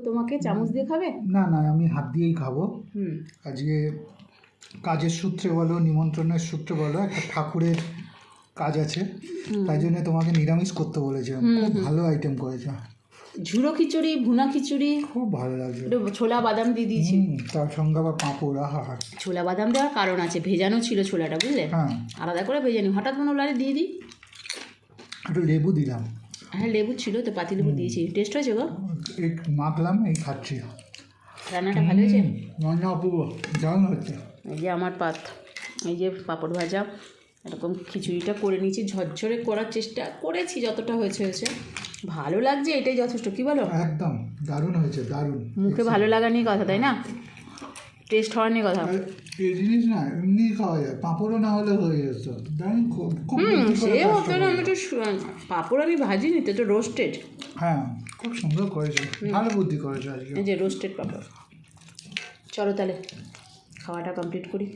তোমাকে চামচ দিয়ে খাবে? না না, আমি হাত দিয়েই খাবো। হুম, আজকে কাজের সূত্রে বলো, নিমন্ত্রণের সূত্রে বলো, একটা ঠাকুরের কাজ আছে, তাই জন্য তোমাকে নিরামিষ করতে বলেছে। খুব ভালো আইটেম করেছে, ঝুড়ো খিচুড়ি, ভুনা খিচুড়ি, খুব ভালো লাগছে। একটু ছোলা বাদাম দিয়ে দিয়েছি। তার সঙ্গে আবার পাঁপড়, আহা। ছোলা বাদাম দেওয়ার কারণ আছে, ভেজানো ছিল ছোলাটা, বুঝলে? হ্যাঁ, আলাদা করে ভেজানি, হঠাৎ মনে হলো আরে দিয়ে দিই। একটু লেবু দিলাম। হ্যাঁ, লেবু ছিল তো, পাতি লেবু দিয়েছি। টেস্ট হয়েছে গো? এই মাখলাম, এই খাচ্ছি। রান্নাটা ভালো হয়েছে? রান্না অপূর্ব, দারুণ হচ্ছে। এই যে আমার এই যে পাঁপড় ভাজা, এরকম খিচুড়িটা করে নিয়েছি, ঝরঝরে করার চেষ্টা করেছি, যতটা হয়েছে। ভালো লাগছে, এটাই যথেষ্ট, কি বলো? একদম দারুণ হয়েছে, দারুণ। মুখে ভালো লাগা নিয়ে কথা, তাই না? টেস্ট হওয়ার নিয়ে কথা। এই জিনিস না এমনি খাওয়া যায়, পাঁপড়ও না হলে হয়ে যেত। দারুণ, খুব সে হতো না, আমি একটু পাঁপড় আমি ভাজিনি তো, একটু রোস্টেড। হ্যাঁ, খুব সুন্দর করেছে, ভালো বুদ্ধি করেছে আজকে। এই যে রোস্টেড পাঁপড়। চলো তাহলে খাওয়াটা কমপ্লিট করি।